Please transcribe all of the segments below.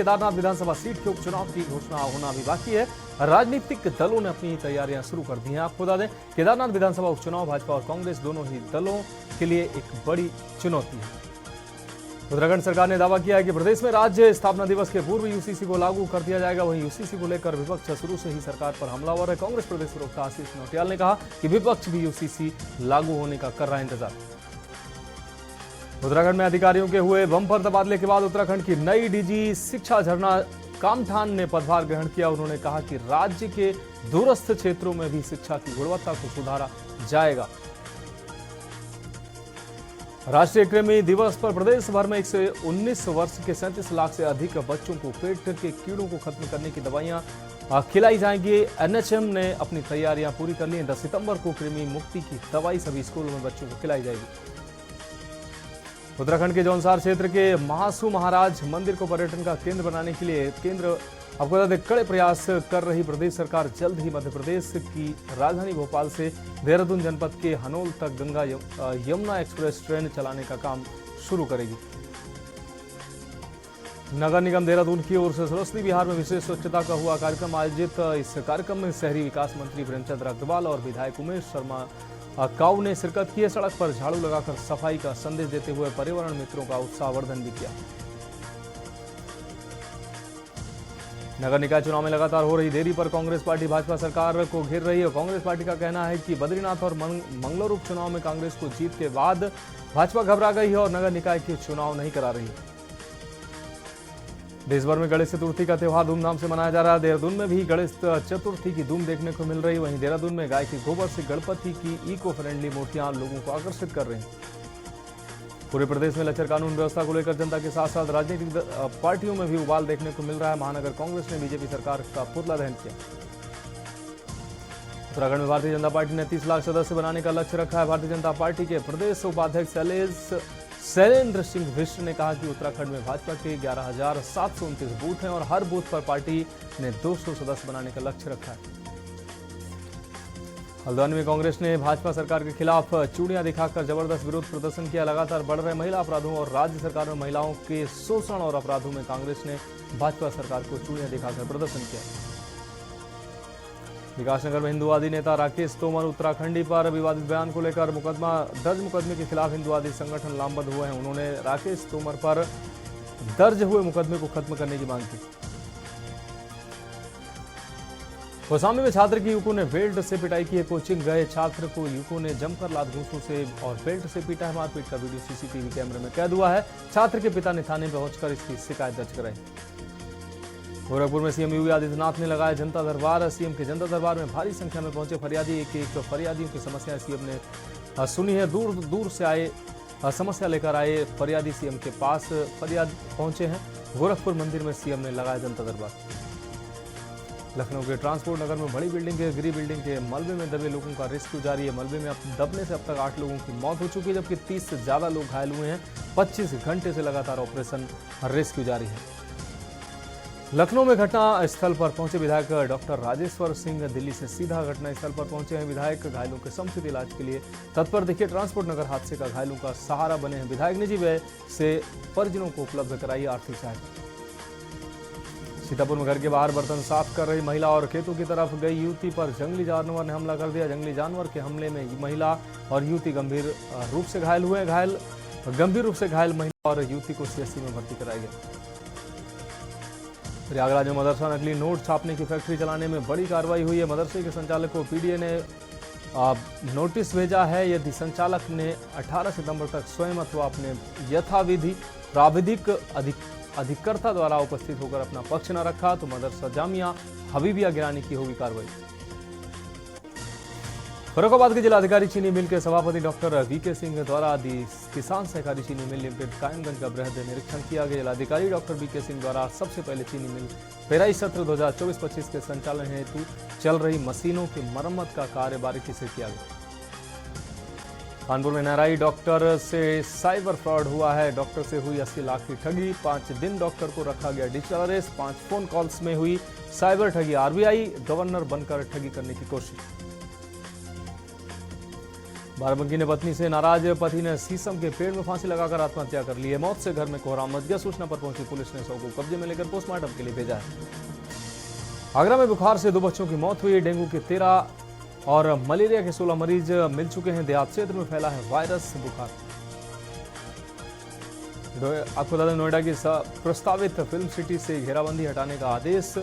केदारनाथ विधानसभा seat के उपचुनाव की घोषणा होना अभी बाकी है। राजनीतिक दलों ने अपनी तैयारियां शुरू कर दी हैं। आपको बता दें, केदारनाथ विधानसभा उपचुनाव भाजपा और कांग्रेस दोनों ही दलों के लिए एक बड़ी चुनौती है। उत्तराखंड सरकार ने दावा किया है कि प्रदेश में राज्य स्थापना दिवस के पूर्व यूसीसी को लागू कर दिया जाएगा। वहीं यूसीसी को लेकर विपक्ष शुरू से ही सरकार पर हमलावर है। कांग्रेस प्रदेश प्रवक्ता आशीष नौटियाल ने कहा कि विपक्ष भी यूसीसी लागू होने का कर रहा है इंतजार। उत्तराखंड में अधिकारियों के हुए बम्पर तबादले के बाद उत्तराखंड की नई डीजी शिक्षा झरना कामठान ने पदभार ग्रहण किया। उन्होंने कहा कि राज्य के दूरस्थ क्षेत्रों में भी शिक्षा की गुणवत्ता को सुधारा जाएगा। राष्ट्रीय कृमि दिवस पर प्रदेश भर में 119 वर्ष के 37 लाख से अधिक बच्चों को पेट के कीड़ों को खत्म करने की दवाइयां खिलाई जाएंगी। एनएचएम ने अपनी तैयारियां पूरी कर ली हैं। 10 सितंबर को कृमि मुक्ति की दवाई सभी स्कूलों में बच्चों को खिलाई जाएगी। उत्तराखंड के जौनसार क्षेत्र के महासू महाराज मंदिर को पर्यटन का केंद्र बनाने के लिए केंद्र आपको बता दें कड़े प्रयास कर रही प्रदेश सरकार जल्द ही मध्य प्रदेश की राजधानी भोपाल से देहरादून जनपद के हनोल तक गंगा यमुना एक्सप्रेस ट्रेन चलाने का काम शुरू करेगी। नगर निगम देहरादून की ओर से सरस्वती विहार में विशेष स्वच्छता का हुआ कार्यक्रम आयोजित। इस कार्यक्रम में शहरी विकास मंत्री प्रेमचंद अग्रवाल और विधायक उमेश शर्मा काऊ ने शिरकत की। सड़क पर झाड़ू लगाकर सफाई का संदेश देते हुए पर्यावरण मित्रों का उत्साहवर्धन भी किया। नगर निकाय चुनाव में लगातार हो रही देरी पर कांग्रेस पार्टी भाजपा सरकार को घेर रही है। कांग्रेस पार्टी का कहना है कि बद्रीनाथ और मंगलूरु उपचुनाव में कांग्रेस को जीत के बाद भाजपा घबरा गई है और नगर निकाय के चुनाव नहीं करा रही है। देश भर में गणेश चतुर्थी का त्यौहार धूमधाम से मनाया जा रहा है। देहरादून में भी गणेश चतुर्थी की धूम देखने को मिल रही है। वहीं देहरादून में गाय के गोबर से गणपति की इको फ्रेंडली मूर्तियां लोगों को आकर्षित कर रही हैं। पूरे प्रदेश में लचर कानून व्यवस्था को लेकर जनता के साथ साथ राजनीतिक पार्टियों में भी उबाल देखने को मिल रहा है। महानगर कांग्रेस ने बीजेपी सरकार का पुतला दहन किया। उत्तराखंड में भारतीय जनता पार्टी ने 30 लाख सदस्य बनाने का लक्ष्य रखा है। भारतीय जनता पार्टी के प्रदेश उपाध्यक्ष शैलेंद्र सिंह विश्व ने कहा कि उत्तराखंड में भाजपा के 11,729 बूथ हैं और हर बूथ पर पार्टी ने 200 सदस्य बनाने का लक्ष्य रखा है। हल्द्वानी में कांग्रेस ने भाजपा सरकार के खिलाफ चूड़ियां दिखाकर जबरदस्त विरोध प्रदर्शन किया। लगातार बढ़ रहे महिला अपराधों और राज्य सरकार में महिलाओं के शोषण और अपराधों में कांग्रेस ने भाजपा सरकार को चूड़ियां दिखाकर प्रदर्शन किया। विकासनगर में हिंदूवादी नेता राकेश तोमर उत्तराखंडी पर विवादित बयान को लेकर मुकदमे के खिलाफ हिंदूवादी संगठन लामबंद हुए हैं। उन्होंने राकेश तोमर पर दर्ज हुए मुकदमे को खत्म करने की मांग की। कौसाम्बी में छात्र की युवकों ने बेल्ट से पिटाई की है। कोचिंग गए छात्र को युवकों ने जमकर लात घूंसों से और बेल्ट से पीटा है। मारपीट का वीडियो सीसीटीवी कैमरे में कैद हुआ है। छात्र के पिता ने थाने पहुंचकर इसकी शिकायत दर्ज कराई। गोरखपुर में सीएम योगी आदित्यनाथ ने लगाया जनता दरबार। सीएम के जनता दरबार में भारी संख्या में पहुंचे फरियादी। एक फरियादियों की समस्या सीएम ने सुनी है। दूर दूर से आए समस्या लेकर आए फरियादी सीएम के पास फरियाद पहुंचे हैं। गोरखपुर मंदिर में सीएम ने लगाया जनता दरबार। लखनऊ के ट्रांसपोर्ट नगर में बड़ी बिल्डिंग के गिरी बिल्डिंग के मलबे में दबे लोगों का रेस्क्यू जारी है। मलबे में दबने से अब तक 8 लोगों की मौत हो चुकी है, जबकि 30 से ज्यादा लोग घायल हुए हैं। 25 घंटे से लगातार ऑपरेशन रेस्क्यू जारी है। लखनऊ में घटना स्थल पर पहुंचे विधायक डॉक्टर राजेश्वर सिंह दिल्ली से सीधा घटना स्थल पर पहुंचे हैं। विधायक घायलों के समुचित इलाज के लिए तत्पर देखिए। ट्रांसपोर्ट नगर हादसे का घायलों का सहारा बने हैं। विधायक निजी व्यय से परिजनों को उपलब्ध कराई आर्थिक सहायता। सीतापुर में घर के बाहर बर्तन साफ कर रही महिला और खेतों की तरफ गई युवती पर जंगली जानवर ने हमला कर दिया। जंगली जानवर के हमले में महिला और युवती गंभीर रूप से घायल हुए। गंभीर रूप से घायल महिला और युवती को सीएससी में भर्ती कराया गया। प्रयागराज में मदरसा नकली नोट छापने की फैक्ट्री चलाने में बड़ी कार्रवाई हुई है। मदरसे के संचालक को पीडीए ने नोटिस भेजा है। यदि संचालक ने 18 सितंबर तक स्वयं अथवा अपने यथाविधि प्राविधिक अधिकर्ता द्वारा उपस्थित होकर अपना पक्ष न रखा तो मदरसा जामिया हबीबिया गिरानी की होगी कार्रवाई। फर्रुखाबाद के जिलाधिकारी चीनी मिल के सभापति डॉक्टर वीके सिंह द्वारा किसान सहकारी चीनी मिल लिमिटेड कायमगंज का बृहद निरीक्षण किया गया। जिलाधिकारी डॉक्टर वीके सिंह द्वारा सबसे पहले चीनी मिल पेराई सत्र 2024-25 के संचालन हेतु चल रही मशीनों की मरम्मत का कार्य बारीकी से किया गया। कानपुर में एनआरआई डॉक्टर से साइबर फ्रॉड हुआ है। डॉक्टर से हुई 80 लाख की ठगी। 5 दिन डॉक्टर को रखा गया डिजिटल अरेस्ट। 5 फोन कॉल्स में हुई साइबर ठगी। आरबीआई गवर्नर बनकर ठगी करने की कोशिश। बाराबंकी ने पत्नी से नाराज पति ने शीशम के पेड़ में फांसी लगाकर आत्महत्या कर ली है। मौत से घर में कोहराम मच गया। सूचना पर पहुंची पुलिस ने शव को कब्जे में लेकर पोस्टमार्टम के लिए भेजा है। आगरा में बुखार से 2 बच्चों की मौत हुई। डेंगू के 13 और मलेरिया के 16 मरीज मिल चुके हैं। देहात क्षेत्र में फैला है वायरस बुखार। आपको बता दें, नोएडा की प्रस्तावित फिल्म सिटी से घेराबंदी हटाने का आदेश।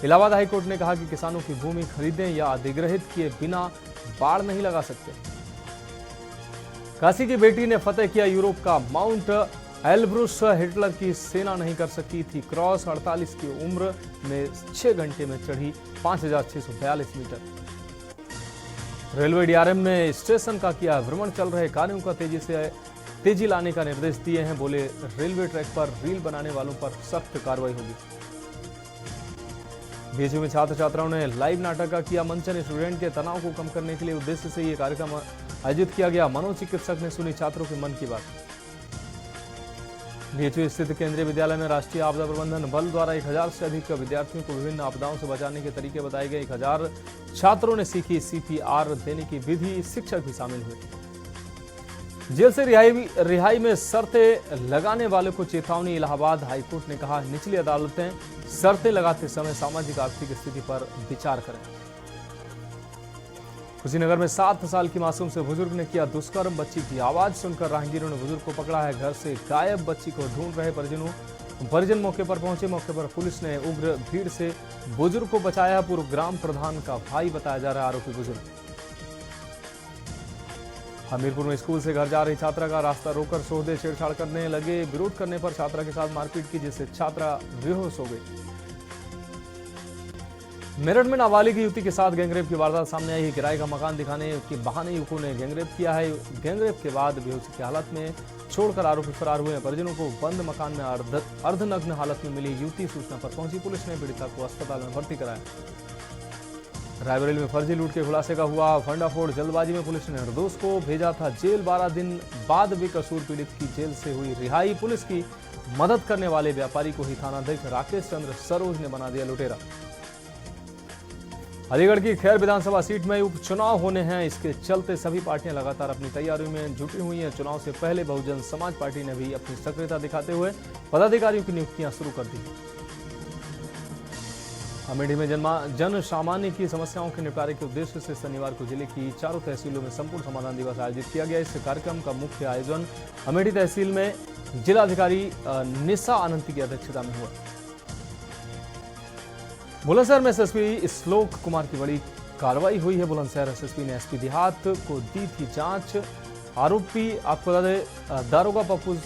इलाहाबाद हाईकोर्ट ने कहा कि किसानों की भूमि खरीदें या अधिग्रहित किए बिना बाड़ नहीं लगा सकते। काशी की बेटी ने फतेह किया यूरोप का माउंट एल्ब्रुस। हिटलर की सेना नहीं कर सकी थी क्रॉस। 48 की उम्र में 6 घंटे में चढ़ी 5642 मीटर। रेलवे डीआरएम ने स्टेशन का किया भ्रमण। चल रहे कार्यों का तेजी लाने का निर्देश दिए हैं। बोले रेलवे ट्रैक पर रील बनाने वालों पर सख्त कार्रवाई होगी। बीएचयू में छात्र छात्राओं ने लाइव नाटक का किया मंचन। स्टूडेंट के तनाव को कम करने के लिए उद्देश्य से यह कार्यक्रम आयोजित किया गया। मनोचिकित्सक ने सुनी छात्रों के मन की बात। बीएचयू स्थित केंद्रीय विद्यालय में राष्ट्रीय आपदा प्रबंधन बल द्वारा 1000 से अधिक विद्यार्थियों को विभिन्न आपदाओं से बचाने के तरीके बताए गए। 1000 छात्रों ने सीखी सीपीआर देने की विधि। शिक्षक भी शामिल हुए। जेल से रिहाई में शर्तें लगाने वाले को चेतावनी। इलाहाबाद हाईकोर्ट ने कहा निचली अदालतें शर्तें लगाते समय सामाजिक आर्थिक स्थिति पर विचार करें। कुशीनगर में 7 साल की मासूम से बुजुर्ग ने किया दुष्कर्म। बच्ची की आवाज सुनकर राहगीरों ने बुजुर्ग को पकड़ा है। घर से गायब बच्ची को ढूंढ रहे परिजन मौके पर पहुंचे। मौके पर पुलिस ने उग्र भीड़ से बुजुर्ग को बचाया। पूर्व ग्राम प्रधान का भाई बताया जा रहा है आरोपी बुजुर्ग। हमीरपुर में स्कूल से घर जा रही छात्रा का रास्ता रोककर सोहदे छेड़छाड़ करने लगे। विरोध करने पर छात्रा के साथ मारपीट की, जिससे छात्रा बेहोश हो गई। मेरठ में नाबालिग युवती के साथ गैंगरेप की वारदात सामने आई है। किराए का मकान दिखाने के बहाने युवकों ने गैंगरेप किया है। गैंगरेप के बाद बेहोशी की हालत में छोड़कर आरोपी फरार हुए हैं। परिजनों को बंद मकान में अर्धनग्न हालत में मिली युवती। सूचना पर पहुंची पुलिस ने पीड़िता को अस्पताल में भर्ती कराया। रायबरेली में फर्जी लूट के खुलासे का हुआ भंडाफोड़। जल्दबाजी में पुलिस ने निर्दोष को भेजा था जेल। 12 दिन बाद बेकसूर पीड़ित की जेल से हुई रिहाई। पुलिस की मदद करने वाले व्यापारी को ही थानाध्यक्ष राकेश चंद्र सरोज ने बना दिया लुटेरा। अलीगढ़ की खैर विधानसभा सीट में उपचुनाव होने हैं। इसके चलते सभी पार्टियां लगातार अपनी तैयारियों में जुटी हुई हैं। चुनाव से पहले बहुजन समाज पार्टी ने भी अपनी सक्रियता दिखाते हुए पदाधिकारियों की नियुक्तियां शुरू कर दी। अमेठी में जन सामान्य की समस्याओं के निपटारे के उद्देश्य से शनिवार को जिले की 4 तहसीलों में संपूर्ण समाधान दिवस आयोजित किया गया। इस कार्यक्रम का मुख्य आयोजन अमेठी तहसील में जिलाधिकारी निशा अनंती की अध्यक्षता में हुआ। बुलंदशहर में एसएसपी श्लोक कुमार की बड़ी कार्रवाई हुई है। बुलंदशहर एसएसपी ने एसपी देहात को दी थी जांच। आरोपी आपको बता दें दारोगा पप्पू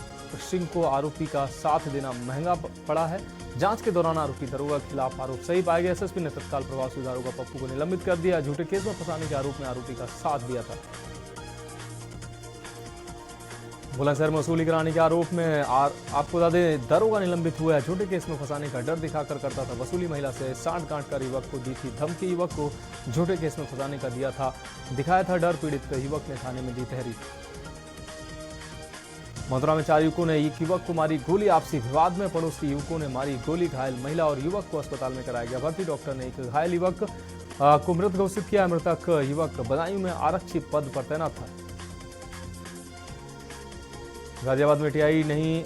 सिंह को आरोपी का साथ देना महंगा पड़ा है। जांच के दौरान आरोपी दारोगा के खिलाफ आरोप सही पाए गए। एसएसपी ने तत्काल प्रभाव से दारोगा पप्पू को निलंबित कर दिया। झूठे केस में फंसाने के आरोप में आरोपी का साथ दिया था। बुलंदशहर में वसूली कराने के आरोप में आपको बता दें दारोगा निलंबित हुआ है। झूठे केस में फंसाने का डर दिखाकर करता था वसूली। महिला से साठ गांठ कर युवक को दी थी धमकी। युवक को झूठे केस में फंसाने का दिखाया था डर। पीड़ित युवक ने थाने में दी तहरीर। मथुरा में 4 युवकों ने एक युवक को मारी गोली। आपसी विवाद में पड़ोस के युवकों ने मारी गोली। घायल महिला और युवक को अस्पताल में कराया गया भर्ती। डॉक्टर ने एक घायल युवक को मृत घोषित किया। मृतक युवक बदायूं में आरक्षी पद पर तैनात था। गाजियाबाद में टीआई नहीं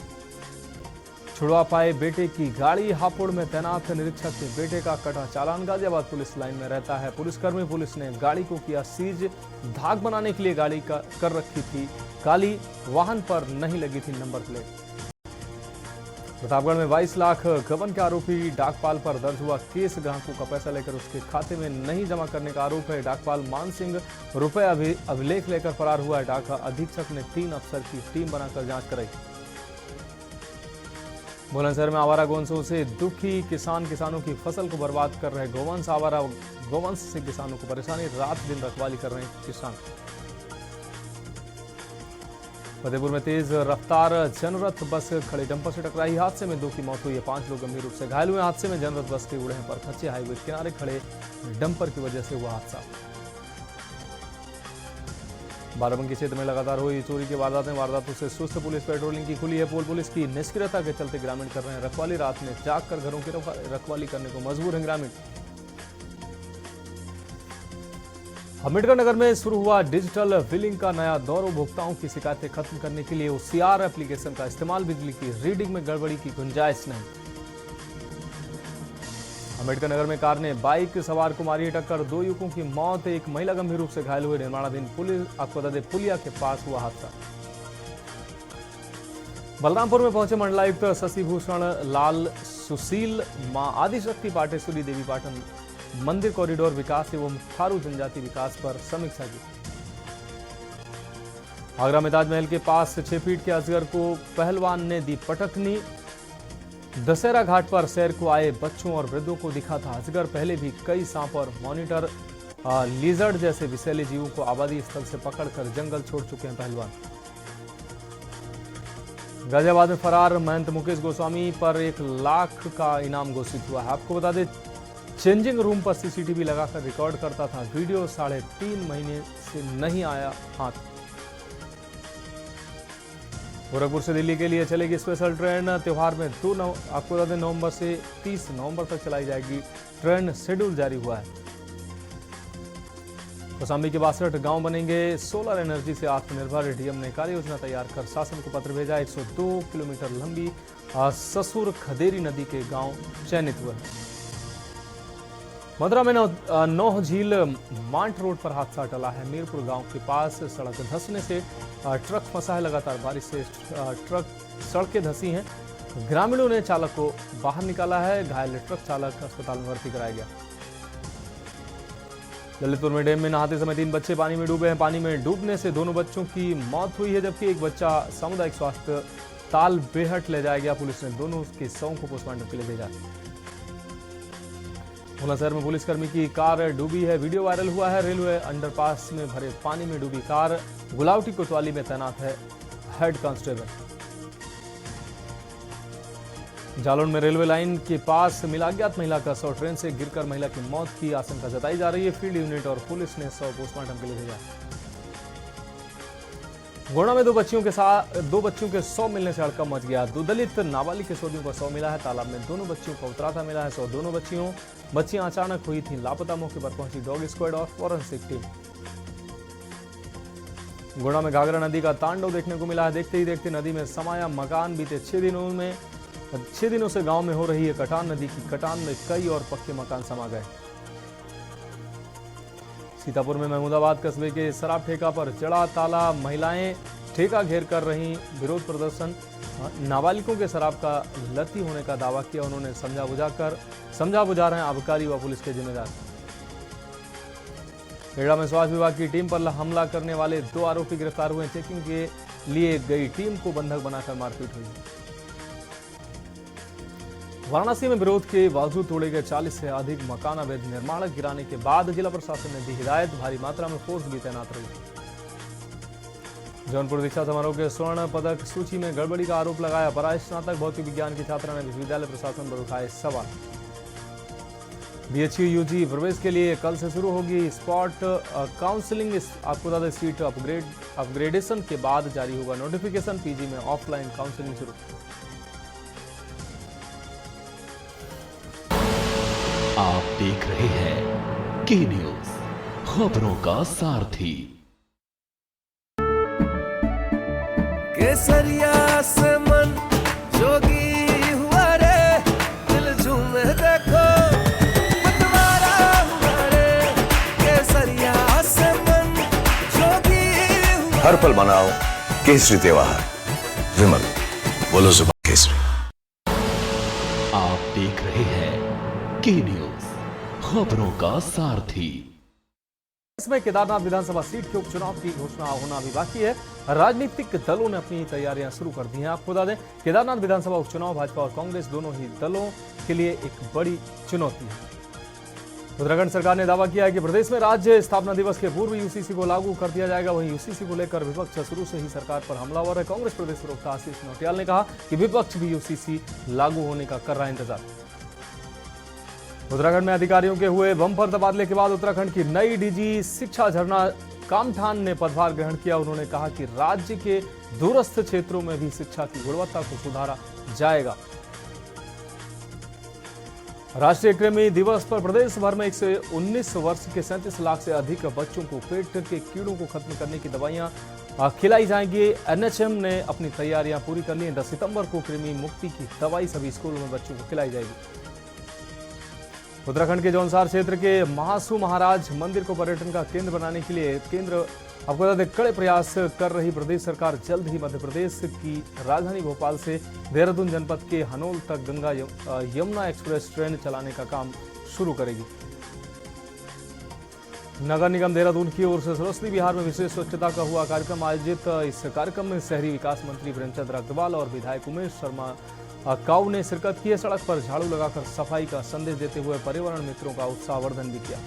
छुड़वा पाए बेटे की गाड़ी। हापुड़ में तैनात निरीक्षक के बेटे का कटा चालान। गाजियाबाद पुलिस लाइन में रहता है पुलिसकर्मी। पुलिस ने गाड़ी को किया सीज। धाक बनाने के लिए गाड़ी कर रखी थी काली। वाहन पर नहीं लगी थी नंबर प्लेट। प्रतापगढ़ में 22 लाख गबन के आरोपी डाकपाल पर दर्ज हुआ केस। ग्राहकों का पैसा लेकर उसके खाते में नहीं जमा करने का आरोप है। डाकपाल मान सिंह रुपए अभिलेख लेकर फरार हुआ है। डाक अधीक्षक ने 3 अफसर की टीम बनाकर जांच कराई। बुलंदशहर में आवारा गोवंशों से दुखी किसानों की फसल को बर्बाद कर रहे गोवंश। आवारा गोवंश से किसानों को परेशानी। रात दिन रखवाली कर रहे किसान। फतेहपुर में तेज रफ्तार जनरथ बस खड़े डंपर से टकराई। हादसे में 2 की मौत हुई है। 5 लोग गंभीर रूप से घायल हुए। हादसे में जनरथ बस के उड़े हैं पर खच्चे हाईवे किनारे खड़े डंपर की वजह से हुआ हादसा। बाराबंकी क्षेत्र में लगातार हुई चोरी की वारदातों से सुस्त पुलिस पेट्रोलिंग की खुली है पोल। पुलिस की निष्क्रियता के चलते ग्रामीण कर रहे हैं रखवाली। रात में जाग कर घरों की रखवाली करने को मजबूर हैं ग्रामीण। अम्बेडकर नगर में शुरू हुआ डिजिटल बिलिंग का नया दौर। उपभोक्ताओं की शिकायतें खत्म करने के लिए OCR एप्लीकेशन का इस्तेमाल। बिजली की रीडिंग में गड़बड़ी की गुंजाइश नहीं। अम्बेडकर नगर में कार ने बाइक सवार को मारी टक्कर। 2 युवकों की मौत, एक महिला गंभीर रूप से घायल हुए। निर्माणाधीन पुलिया के पास हुआ हादसा। बलरामपुर में पहुंचे मंडलायुक्त शशि भूषण लाल सुशील मां आदिशक्ति पाटेश्वरी देवी पाटन मंदिर कॉरिडोर विकास एवं थारू जनजाति विकास पर समीक्षा की। आगरा में ताजमहल के पास 6 फीट के अजगर को पहलवान ने दी पटकनी। दशहरा घाट पर सैर को आए बच्चों और वृद्धों को दिखा था अजगर। पहले भी कई सांप और मॉनिटर लिजर्ड जैसे विषैले जीवों को आबादी स्थल से पकड़कर जंगल छोड़ चुके हैं पहलवान। गाजियाबाद में फरार महंत मुकेश गोस्वामी पर 1 लाख का इनाम घोषित हुआ है। आपको बता दें, चेंजिंग रूम पर CCTV लगाकर रिकॉर्ड करता था। वीडियो 3.5 महीने से नहीं आया हाथ। गोरखपुर से दिल्ली के लिए चलेगी स्पेशल ट्रेन। त्योहार में आपको बता दें नवंबर से 30 नवंबर तक चलाई जाएगी ट्रेन। शेड्यूल जारी हुआ है। कौशाम्बी के 62 गांव बनेंगे सोलर एनर्जी से आत्मनिर्भर। डीएम ने कार्य योजना तैयार कर शासन को पत्र भेजा। 102 किलोमीटर लंबी ससुर खदेरी नदी के गांव चयनित हुए। मथुरा में नौह झील मांट रोड पर हादसा टला है। मीरपुर गांव के पास सड़क धंसने से ट्रक फंसा है। लगातार बारिश से ट्रक सड़कें धंसी हैं। ग्रामीणों ने चालक को बाहर निकाला है। घायल ट्रक चालक अस्पताल में भर्ती कराया गया। ललितपुर में डैम में नहाते समय 3 बच्चे पानी में डूबे हैं। पानी में डूबने से दोनों बच्चों की मौत हुई है, जबकि एक बच्चा सामुदायिक स्वास्थ्य ताल बेहट ले जाया गया। पुलिस ने दोनों के शवों को पोस्टमार्टम के लिए भेजा। बुलंदशहर में पुलिसकर्मी की कार डूबी है। वीडियो वायरल हुआ है। रेलवे अंडरपास में भरे पानी में डूबी कार। गुलावटी कोतवाली में तैनात है हेड कांस्टेबल। जालौन में रेलवे लाइन के पास मिला अज्ञात महिला का शव। ट्रेन से गिरकर महिला की मौत की आशंका जताई जा रही है। फील्ड यूनिट और पुलिस ने शव पोस्टमार्टम के लिए भेजा। गोंडा में 2 बच्चियों के शव मिलने से हड़कंप मच गया। 2 दलित नाबालिग किशोरियों का शव मिला है। तालाब में दोनों बच्चियों का उतराता मिला है। दोनों बच्चियां अचानक हुई थी लापता। मौके पर पहुंची डॉग स्क्वाड और फॉरेंसिक टीम। गोंडा में घाघरा नदी का तांडव देखने को मिला है। देखते ही देखते नदी में समाया मकान। बीते 6 दिनों से गांव में हो रही है कटान। नदी की कटान में कई और पक्के मकान समा गए। सीतापुर में महमूदाबाद कस्बे के शराब ठेका पर चढ़ा ताला। महिलाएं ठेका घेर कर रही विरोध प्रदर्शन। नाबालिगों के शराब का लती होने का दावा किया। उन्होंने समझा बुझा रहे हैं आबकारी व पुलिस के जिम्मेदार। खेड़ा में स्वास्थ्य विभाग की टीम पर हमला करने वाले 2 आरोपी गिरफ्तार हुए। चेकिंग के लिए गई टीम को बंधक बनाकर मारपीट हुई। वाराणसी में विरोध के बावजूद तोड़े गए 40 से अधिक मकान। अवैध निर्माण गिराने के बाद जिला प्रशासन ने दी हिदायत। भारी मात्रा में फोर्स भी तैनात रही। जौनपुर दीक्षा समारोह के स्वर्ण पदक सूची में गड़बड़ी का आरोप लगाया। पराई स्नातक भौतिक विज्ञान की छात्रा ने विश्वविद्यालय प्रशासन पर उठाए सवाल। BHU UG प्रवेश के लिए कल से शुरू होगी स्पॉट काउंसलिंग। आपको बता दें सीट अपग्रेडेशन के बाद जारी होगा नोटिफिकेशन। PG में ऑफलाइन काउंसलिंग शुरू। आप देख रहे हैं के न्यूज, खबरों का सारथी। केसरिया से मन जोगी हुआ रे, दिल झूमे देखो मतवारा हुआ रे। केसरिया से मन जोगी हुआ। हर पल मनाओ केसरी त्योहार। विमल बोलो जुबान केसरी। आप देख रहे हैं के न्यूज, खबरों का सारथी। इसमें केदारनाथ विधानसभा सीट के उपचुनाव की घोषणा होना अभी बाकी है। राजनीतिक दलों ने अपनी तैयारियां शुरू कर दी हैं। आपको बता दें केदारनाथ विधानसभा उपचुनाव भाजपा और कांग्रेस दोनों ही दलों के लिए एक बड़ी चुनौती है। उत्तराखंड सरकार ने दावा किया है कि प्रदेश में राज्य स्थापना दिवस के पूर्व UCC को लागू कर दिया जाएगा। वहीं UCC को लेकर विपक्ष शुरू से ही सरकार पर हमलावर है। कांग्रेस प्रदेश प्रवक्ता आशीष नौटियाल ने कहा कि विपक्ष भी UCC लागू होने का कर रहा है इंतजार। उत्तराखंड में अधिकारियों के हुए बम्पर तबादले के बाद उत्तराखंड की नई DG शिक्षा झरना कामठान ने पदभार ग्रहण किया। उन्होंने कहा कि राज्य के दूरस्थ क्षेत्रों में भी शिक्षा की गुणवत्ता को सुधारा जाएगा। राष्ट्रीय कृमि दिवस पर प्रदेश भर में 119 वर्ष के 37 लाख से अधिक बच्चों को पेट के कीड़ों को खत्म करने की दवाइयां खिलाई जाएंगी। एनएचएम ने अपनी तैयारियां पूरी कर ली हैं। 10 सितंबर को कृमि मुक्ति की दवाई सभी स्कूलों में बच्चों को खिलाई जाएगी। उत्तराखंड के जौनसार क्षेत्र के महासू महाराज मंदिर को पर्यटन का केंद्र बनाने के लिए केंद्र आपको बता दें कड़े प्रयास कर रही प्रदेश सरकार जल्द ही मध्य प्रदेश की राजधानी भोपाल से देहरादून जनपद के हनोल तक गंगा यमुना एक्सप्रेस ट्रेन चलाने का काम शुरू करेगी। नगर निगम देहरादून की ओर से सरस्वती विहार में विशेष स्वच्छता का हुआ कार्यक्रम आयोजित। इस कार्यक्रम में शहरी विकास मंत्री प्रेमचंद अग्रवाल और विधायक उमेश शर्मा काऊ ने शिरकत की। सड़क पर झाड़ू लगाकर सफाई का संदेश देते हुए पर्यावरण मित्रों का उत्साहवर्धन भी किया।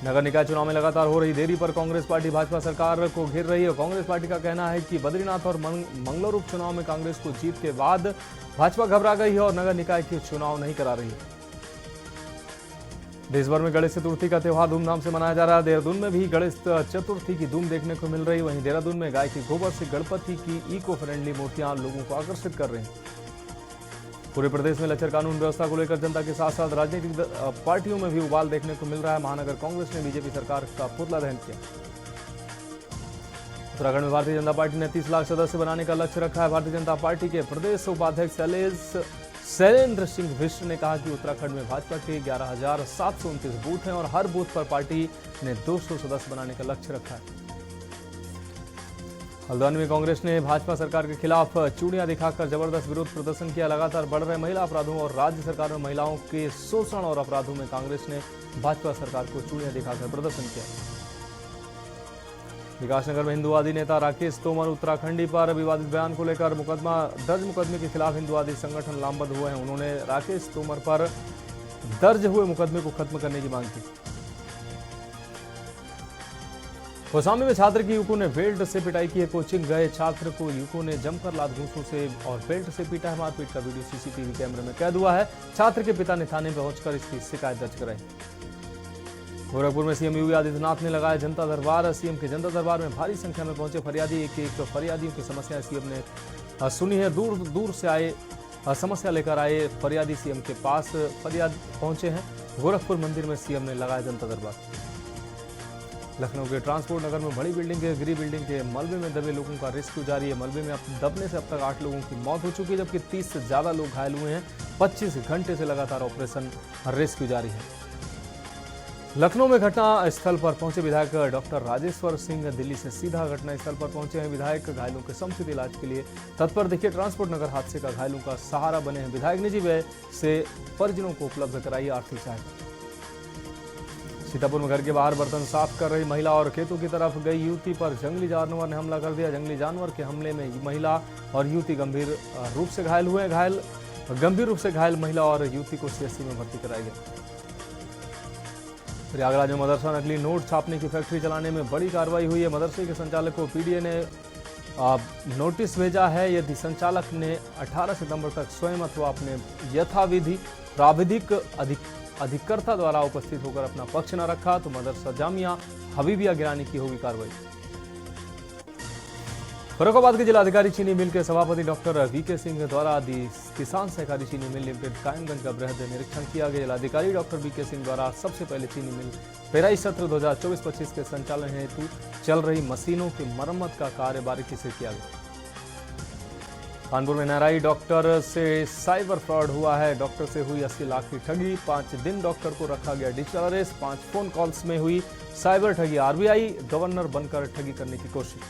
नगर निकाय चुनाव में लगातार हो रही देरी पर कांग्रेस पार्टी भाजपा सरकार को घेर रही है। कांग्रेस पार्टी का कहना है कि बद्रीनाथ और मंगलूरु चुनाव में कांग्रेस को जीत के बाद भाजपा घबरा गई है और नगर निकाय के चुनाव नहीं करा रही है। देश भर में गणेश चतुर्थी का त्यौहार धूमधाम से मनाया जा रहा है। देहरादून में भी गणेश चतुर्थी की धूम देखने को मिल रही है। वहीं देहरादून में गाय के गोबर से गणपति की इको फ्रेंडली मूर्तियां लोगों को आकर्षित कर रही हैं। पूरे प्रदेश में लचर कानून व्यवस्था को लेकर जनता के साथ साथ राजनीतिक पार्टियों में भी उबाल देखने को मिल रहा है। महानगर कांग्रेस ने बीजेपी सरकार का पुतला दहन किया। उत्तराखंड में भारतीय जनता पार्टी ने 30 लाख सदस्य बनाने का लक्ष्य रखा है। भारतीय जनता पार्टी के प्रदेश उपाध्यक्ष शैलेंद्र सिंह बिष्ट ने कहा कि उत्तराखंड में भाजपा के 11,729 बूथ हैं और हर बूथ पर पार्टी ने 200 सदस्य बनाने का लक्ष्य रखा है। हल्द्वानी में कांग्रेस ने भाजपा सरकार के खिलाफ चूड़ियां दिखाकर जबरदस्त विरोध प्रदर्शन किया। लगातार बढ़ रहे महिला अपराधों और राज्य सरकार में महिलाओं के शोषण और अपराधों में कांग्रेस ने भाजपा सरकार को चूड़ियां दिखाकर प्रदर्शन किया। विकासनगर में हिंदूवादी नेता राकेश तोमर उत्तराखंडी पर विवादित बयान को लेकर मुकदमे के खिलाफ हिंदूवादी संगठन लामबंद हुए हैं। उन्होंने राकेश तोमर पर दर्ज हुए मुकदमे को खत्म करने की मांग की। कौशाम्बी में छात्र की युवकों ने बेल्ट से पिटाई की है। कोचिंग गए छात्र को युवकों ने जमकर लात घूंसों से और बेल्ट से पीटा है। मारपीट का वीडियो सीसीटीवी कैमरे में कैद हुआ है। छात्र के पिता ने थाने पहुंचकर इसकी शिकायत दर्ज कराई। गोरखपुर में सीएम योगी आदित्यनाथ ने लगाया जनता दरबार। सीएम के जनता दरबार में भारी संख्या में पहुंचे फरियादी। एक फरियादियों की समस्या सीएम ने सुनी है। दूर दूर से आए समस्या लेकर आए फरियादी सीएम के पास फरियाद पहुंचे हैं। गोरखपुर मंदिर में सीएम ने लगाया जनता दरबार। लखनऊ के ट्रांसपोर्ट नगर में बड़ी बिल्डिंग के गिरी बिल्डिंग के मलबे में दबे लोगों का रेस्क्यू जारी है। मलबे में दबने से अब तक 8 लोगों की मौत हो चुकी है, जबकि 30 से ज्यादा लोग घायल हुए हैं। 25 घंटे से लगातार ऑपरेशन रेस्क्यू जारी है। लखनऊ में घटना स्थल पर पहुंचे विधायक डॉक्टर राजेश्वर सिंह दिल्ली से सीधा घटना स्थल पर पहुंचे हैं। विधायक घायलों के समुचित इलाज के लिए तत्पर दिखे। ट्रांसपोर्ट नगर हादसे का घायलों का सहारा बने हैं। विधायक निजी व्यय से परिजनों को उपलब्ध कराई आर्थिक सहायता। सीतापुर में घर के बाहर बर्तन साफ कर रही महिला और खेतों की तरफ गई युवती पर जंगली जानवर ने हमला कर दिया। जंगली जानवर के हमले में महिला और युवती गंभीर रूप से घायल हुए। गंभीर रूप से घायल महिला और युवती को सीएससी में भर्ती कराया गया। प्रयागराज में मदरसा नकली नोट छापने की फैक्ट्री चलाने में बड़ी कार्रवाई हुई है। मदरसे के संचालक को पीडीए ने नोटिस भेजा है। यदि संचालक ने 18 सितंबर तक स्वयं अथवा अपने यथाविधि प्राविधिक अधिकर्ता द्वारा उपस्थित होकर अपना पक्ष न रखा तो मदरसा जामिया हबीबिया गिरानी की होगी कार्रवाई। फर्रुखाबाद के जिलाधिकारी चीनी मिल के सभापति डॉक्टर वीके सिंह द्वारा किसान सहकारी चीनी मिल लिमिटेड कायमगंज का बृहद निरीक्षण किया गया। जिलाधिकारी डॉक्टर वीके सिंह द्वारा सबसे पहले चीनी मिल पेराई सत्र 2024-25 के संचालन हेतु चल रही मशीनों की मरम्मत का कार्य बारीकी से किया गया। कानपुर में नहराई डॉक्टर से साइबर फ्रॉड हुआ है। डॉक्टर से हुई 80 लाख की ठगी। 5 दिन डॉक्टर को रखा गया डिजिटल अरेस्ट। 5 फोन कॉल्स में हुई साइबर ठगी। आरबीआई गवर्नर बनकर ठगी करने की कोशिश।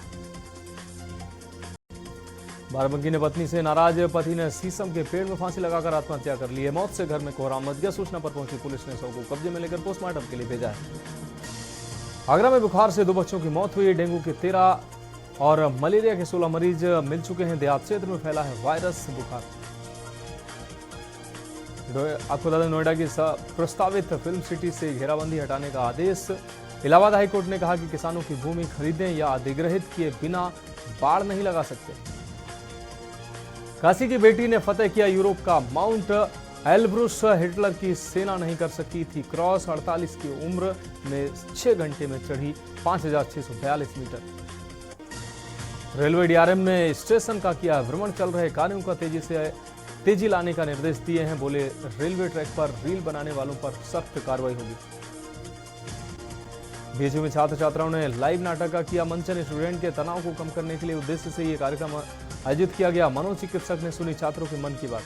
बाराबंकी ने पत्नी से नाराज पति ने शीशम के पेड़ में फांसी लगाकर आत्महत्या कर ली है। मौत से घर में कोहराम मच गया। सूचना पर पहुंची पुलिस ने शव को कब्जे में लेकर पोस्टमार्टम के लिए भेजा है। आगरा में बुखार से 2 बच्चों की मौत हुई। डेंगू के 13 और मलेरिया के 16 मरीज मिल चुके हैं। देहात क्षेत्र में फैला है वायरस बुखार। आपको बता दें नोएडा की प्रस्तावित फिल्म सिटी से घेराबंदी हटाने का आदेश। इलाहाबाद हाईकोर्ट ने कहा कि किसानों की भूमि खरीदें या अधिग्रहित किए बिना बाड़ नहीं लगा सकते। काशी की बेटी ने फतेह किया यूरोप का माउंट एल्ब्रुस। हिटलर की सेना नहीं कर सकी थी क्रॉस। 48 की उम्र में 6 घंटे में चढ़ी 5642 मीटर। रेलवे डीआरएम ने स्टेशन का किया भ्रमण। चल रहे कार्यों का तेजी से तेजी लाने का निर्देश दिए हैं। बोले रेलवे ट्रैक पर रील बनाने वालों पर सख्त कार्रवाई होगी। बीएचयू में छात्र छात्राओं ने लाइव नाटक का किया मंचन। स्टूडेंट के तनाव को कम करने के लिए उद्देश्य से यह कार्यक्रम आयोजित किया गया। मनोचिकित्सक ने सुनी छात्रों के मन की बात।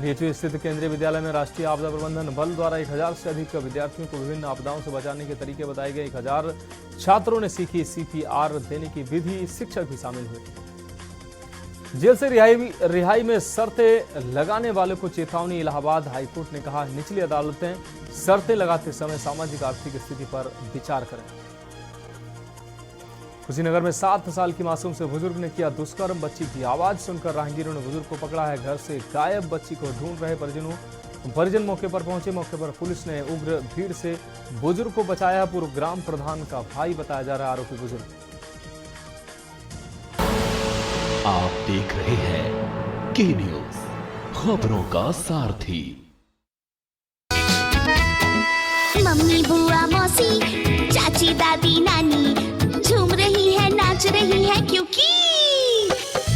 बीएचयू स्थित केंद्रीय विद्यालय में राष्ट्रीय आपदा प्रबंधन बल द्वारा 1000 से अधिक विद्यार्थियों को विभिन्न आपदाओं से बचाने के तरीके बताए गए। 1000 छात्रों ने सीखी CPR देने की विधि। शिक्षक भी शामिल हुए। जेल से रिहाई में शर्तें लगाने वाले को चेतावनी। इलाहाबाद हाईकोर्ट ने कहा निचली अदालतें शर्तें लगाते समय सामाजिक आर्थिक स्थिति पर विचार करें। कुशीनगर में 7 साल की मासूम से बुजुर्ग ने किया दुष्कर्म। बच्ची की आवाज सुनकर राहगीरों ने बुजुर्ग को पकड़ा है। घर से गायब बच्ची को ढूंढ रहे परिजन मौके पर पहुंचे। मौके पर पुलिस ने उग्र भीड़ से बुजुर्ग को बचाया। पूर्व ग्राम प्रधान का भाई बताया जा रहा आरोपी बुजुर्ग। आप देख रहे हैं के न्यूज, खबरों का सारथी। मम्मी बुआ मौसी चाची दादी नानी झूम रही है नाच रही है क्योंकि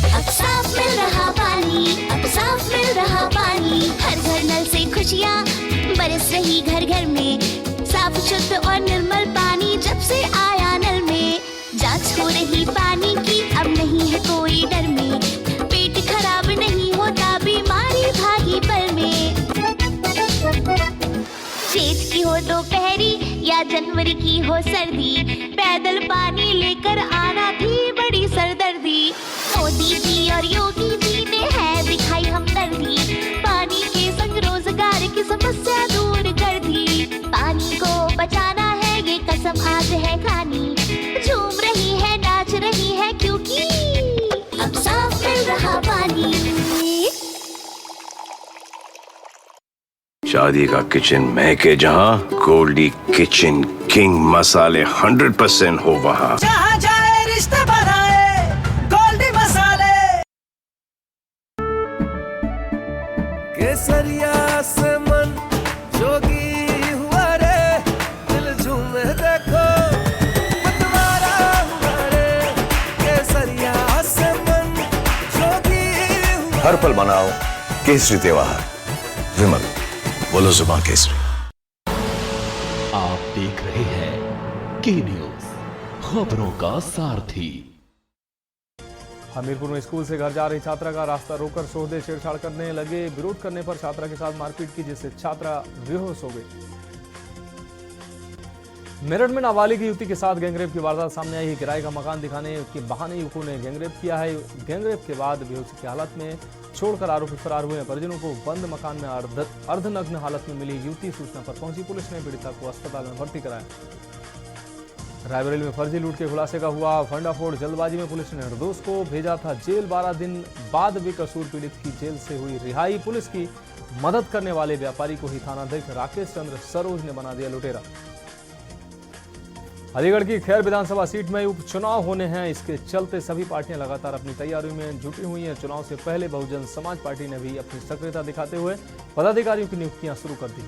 अब साफ मिल रहा पानी, अब साफ मिल रहा पानी। हर घर नल से खुशियाँ बरस रही घर घर में। साफ शुद्ध और निर्मल पानी जब से आया नल में। जांच हो रही पानी की अब नहीं है कोई डर में। पेट खराब नहीं होता बीमारी भागी पल में। चैत की हो दोपहरी या जनवरी की हो सर्दी, पैदल पानी लेकर आना थी बड़ी सरदर्दी। मोदी जी और योगी जी ने है दिखाई हमदर्दी। पानी के संग रोजगार की समस्या दूर कर दी। पानी को बचाना है ये कसम आज है खानी। झूम रही है नाच रही है क्योंकि अब साफ मिल रहा पानी। शादी का किचन महके जहां, गोल्डी किचन किंग मसाले 100% हो वहां। जहाँ जाए रिश्ते बनाए गोल्डी मसाले। केसरिया से मन जोगी हुआ रे, दिल झूमे देखो मतवारा हुआ रे। केसरिया से मन जोगी हुआ। हर पल मनाओ केसरी त्योहार। विमल, बोलो जुबान केसरी। आप देख रहे हैं के न्यूज, खबरों का सारथी। हमीरपुर में स्कूल से घर जा रही छात्रा का रास्ता रोककर सौदे छेड़छाड़ करने लगे। विरोध करने पर छात्रा के साथ मारपीट की जिससे छात्रा बेहोश हो गई। मेरठ में नाबालिग युवती के साथ गैंगरेप की वारदात सामने आई है। किराए का मकान दिखाने के बहाने युवकों ने गैंगरेप किया है। गैंगरेप के बाद बेहोशी की हालत में छोड़कर आरोपी फरार हुए हैं। परिजनों को बंद मकान में अर्धनग्न हालत में मिली युवती। सूचना पर पहुंची पुलिस ने पीड़िता को अस्पताल में भर्ती कराया। रायबरेली में फर्जी लूट के खुलासे का हुआ भंडाफोड़। जल्दबाजी में पुलिस ने निर्दोष को भेजा था जेल। 12 दिन बाद बेकसूर पीड़ित की जेल से हुई रिहाई। पुलिस की मदद करने वाले व्यापारी को ही थानाध्यक्ष राकेश चंद्र सरोज ने बना दिया लुटेरा। अलीगढ़ की खैर विधानसभा सीट में उपचुनाव होने हैं। इसके चलते सभी पार्टियां लगातार अपनी तैयारियों में जुटी हुई हैं। चुनाव से पहले बहुजन समाज पार्टी ने भी अपनी सक्रियता दिखाते हुए पदाधिकारियों की नियुक्तियां शुरू कर दी।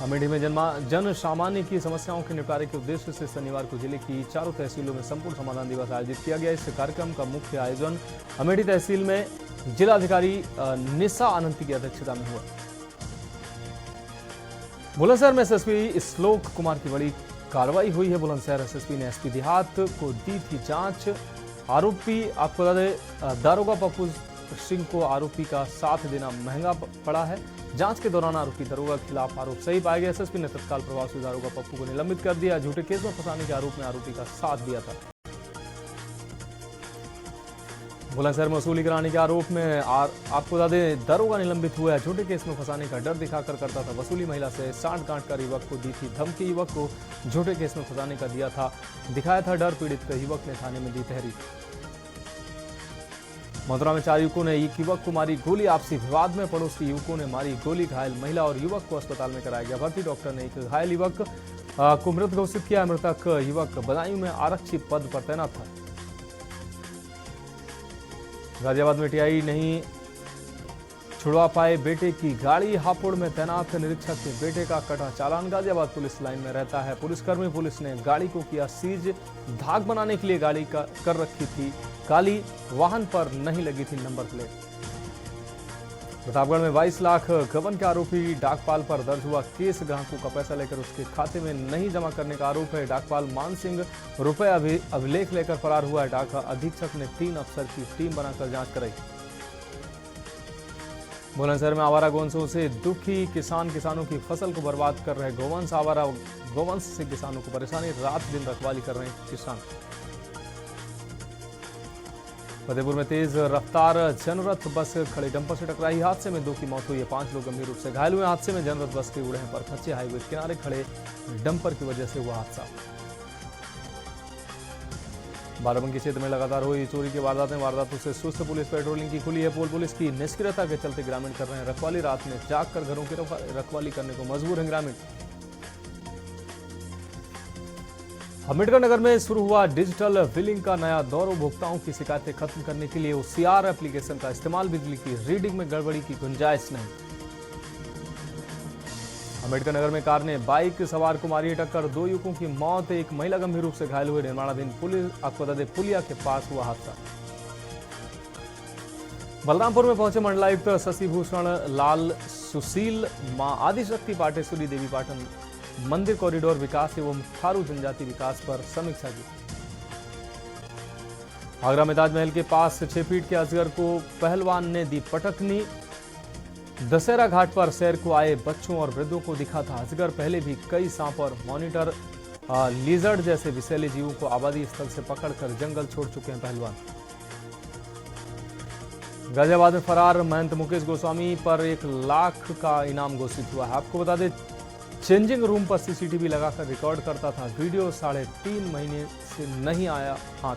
अमेठी में जन सामान्य की समस्याओं के निपटारे के उद्देश्य से शनिवार को जिले की 4 तहसीलों में संपूर्ण समाधान दिवस आयोजित किया गया। इस कार्यक्रम का मुख्य आयोजन अमेठी तहसील में जिलाधिकारी निशा अनंती की अध्यक्षता में हुआ। बुलंदशहर में एसएसपी श्लोक कुमार की बड़ी कार्रवाई हुई है। बुलंदशहर एसएसपी ने एसपी देहात को दी थी जांच। आरोपी आपको बता दें दारोगा पप्पू सिंह को आरोपी का साथ देना महंगा पड़ा है। जांच के दौरान आरोपी दारोगा के खिलाफ आरोप सही पाया गया। एसएसपी ने तत्काल प्रभाव से दारोगा पप्पू को निलंबित कर दिया। झूठे केस में फंसाने के आरोप में आरोपी का साथ दिया था। बुलंदशहर में वसूली कराने के आरोप में आपको बता दें दारोगा निलंबित हुआ है। झूठे केस में फंसाने का डर दिखाकर करता था वसूली। महिला से सांठ गांठ कर युवक को दी थी धमकी। युवक को झूठे केस में फंसाने का दिखाया था डर। पीड़ित युवक ने थाने में दी तहरीर। मथुरा में 4 युवकों ने एक युवक को मारी गोली। आपसी विवाद में पड़ोसी युवकों ने मारी गोली। घायल महिला और युवक को अस्पताल में कराया गया भर्ती। डॉक्टर ने एक घायल युवक को मृत घोषित किया। मृतक युवक बदायूं में आरक्षी पद पर तैनात था। गाजियाबाद में टीआई नहीं छुड़वा पाए बेटे की गाड़ी। हापुड़ में तैनात निरीक्षक के बेटे का कटा चालान। गाजियाबाद पुलिस लाइन में रहता है पुलिसकर्मी। पुलिस ने गाड़ी को किया सीज। धाक बनाने के लिए गाड़ी कर रखी थी काली, वाहन पर नहीं लगी थी नंबर प्लेट। प्रतापगढ़ में 22 लाख गबन के आरोपी डाकपाल पर दर्ज हुआ केस। ग्राहकों का पैसा लेकर उसके खाते में नहीं जमा करने का आरोप है। डाकपाल मान सिंह रुपए अभिलेख लेकर फरार हुआ है। डाक अधीक्षक ने 3 अफसर की टीम बनाकर जांच कराई। बुलंदशहर में आवारा गोवंशों से दुखी किसानों की फसल को बर्बाद कर रहे गोवंश। आवारा गोवंश से किसानों को परेशानी, रात दिन रखवाली कर रहे हैं किसान। फतेहपुर में तेज रफ्तार जनरथ बस खड़े डंपर से टकराई। हादसे में 2 की मौत हुई है, 5 लोग गंभीर रूप से घायल हुए। हादसे में जनरथ बस के उड़े पर कच्चे हाईवे किनारे खड़े डंपर की वजह से हुआ हादसा। बाराबंकी क्षेत्र में लगातार हुई चोरी की वारदातों से सुस्त पुलिस पेट्रोलिंग की खुली है। पुलिस की निष्क्रियता के चलते ग्रामीण कर रहे हैं रखवाली। रात में जागकर घरों की रखवाली करने को मजबूर हैं ग्रामीण। अम्बेडकर नगर में शुरू हुआ डिजिटल बिलिंग का नया दौर। उपभोक्ताओं की शिकायतें खत्म करने के लिए OCR एप्लीकेशन का इस्तेमाल। बिजली की रीडिंग में गड़बड़ी की गुंजाइश नहीं। अम्बेडकर नगर में कार ने बाइक सवार को मारी टक्कर, 2 युवकों की मौत, एक महिला गंभीर रूप से घायल हुए। निर्माणाधीन पुलिया के पास हुआ हादसा। बलरामपुर में पहुंचे मंडलायुक्त शशिभूषण लाल सुशील मां आदिशक्ति पाटेश्वरी देवी पाटन मंदिर कॉरिडोर विकास एवं थारू जनजाति विकास पर समीक्षा की। आगरा में ताजमहल के पास 6 फीट के अजगर को पहलवान ने दी पटकनी। दशहरा घाट पर सैर को आए बच्चों और वृद्धों को दिखा था अजगर। पहले भी कई सांप और मॉनिटर लिजर्ड जैसे विषैले जीवों को आबादी स्थल से पकड़कर जंगल छोड़ चुके हैं पहलवान। गाजियाबाद में फरार महंत मुकेश गोस्वामी पर 1 लाख का इनाम घोषित हुआ है। आपको बता दें, चेंजिंग रूम पर CCTV लगाकर रिकॉर्ड करता था वीडियो। 3.5 महीने से नहीं आया हाथ।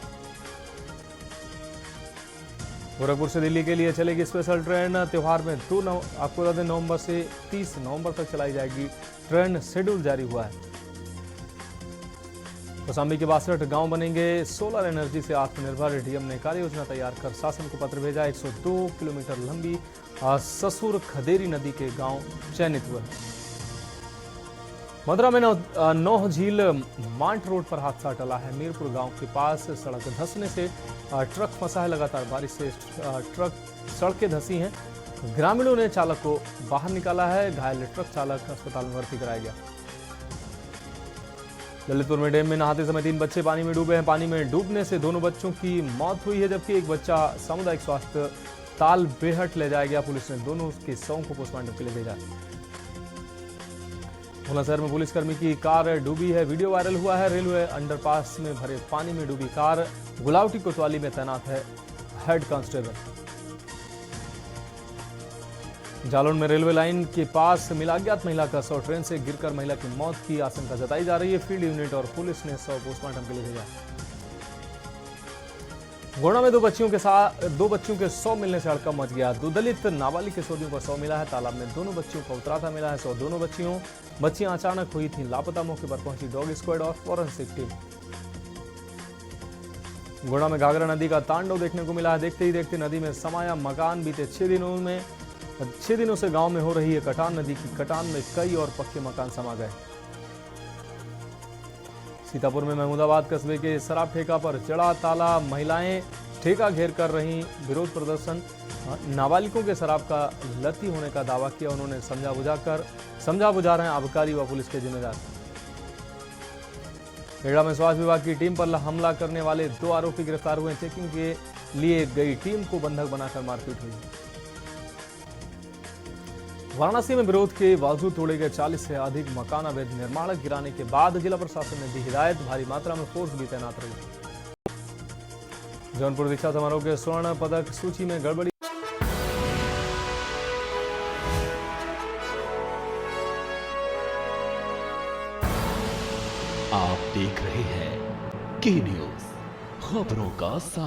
गोरखपुर से दिल्ली के लिए चलेगी स्पेशल ट्रेन। त्योहार में आपको बता दें नवंबर से 30 नवंबर तक चलाई जाएगी ट्रेन। शेड्यूल जारी हुआ है। कौशाम्बी के 62 गांव बनेंगे सोलर एनर्जी से आत्मनिर्भर। डीएम ने कार्य योजना तैयार कर शासन को पत्र भेजा। 102 किलोमीटर लंबी ससुर खदेरी नदी के गांव चयनित हुए। मथुरा में नौह झील मांट रोड पर हादसा टला है। मीरपुर गांव के पास सड़क धंसने से ट्रक फंसा है। लगातार बारिश से ट्रक सड़कें धंसी हैं। ग्रामीणों ने चालक को बाहर निकाला है। घायल ट्रक चालक अस्पताल में भर्ती कराया गया। ललितपुर में डैम में नहाते समय 3 बच्चे पानी में डूबे हैं। पानी में डूबने से दोनों बच्चों की मौत हुई है, जबकि एक बच्चा सामुदायिक स्वास्थ्य ताल बेहट ले जाया गया। पुलिस ने दोनों के शवों को पोस्टमार्टम के लिए भेजा। बुलंदशहर में पुलिसकर्मी की कार डूबी है, वीडियो वायरल हुआ है। रेलवे अंडरपास में भरे पानी में डूबी कार। गुलावटी कोतवाली में तैनात है हेड कांस्टेबल। जालौन में रेलवे लाइन के पास मिला अज्ञात महिला का शव। ट्रेन से गिरकर महिला की मौत की आशंका जताई जा रही है। फील्ड यूनिट और पुलिस ने शव पोस्टमार्टम के लिए भेजा। गोंडा में 2 बच्चियों के शव मिलने से हड़कंप मच गया। 2 दलित नाबालिग किशोरियों का शव मिला है। तालाब में दोनों बच्चियों का उतराता मिला है। शव दोनों बच्चियां अचानक हुई थी लापता। मौके पर पहुंची डॉग स्क्वाड और फॉरेंसिक टीम। गोंडा में घाघरा नदी का तांडव देखने को मिला है। देखते ही देखते नदी में समाया मकान। बीते 6 दिनों से गांव में हो रही है कटान। नदी की कटान में कई और पक्के मकान समा गए। सीतापुर में महमूदाबाद कस्बे के शराब ठेका पर चढ़ा ताला। महिलाएं ठेका घेर कर रही विरोध प्रदर्शन। नाबालिगों के शराब का लती होने का दावा किया। उन्होंने समझा बुझा रहे हैं आबकारी व पुलिस के जिम्मेदार। खेड़ा में स्वास्थ्य विभाग की टीम पर हमला करने वाले 2 आरोपी गिरफ्तार हुए। चेकिंग के लिए गई टीम को बंधक बनाकर मारपीट हुई। वाराणसी में विरोध के बावजूद तोड़े गए 40 से अधिक मकान। अवैध निर्माण गिराने के बाद जिला प्रशासन ने दी हिदायत। भारी मात्रा में फोर्स भी तैनात रही। जौनपुर दीक्षा समारोह के स्वर्ण पदक सूची में गड़बड़ी। आप देख रहे हैं के न्यूज, खबरों का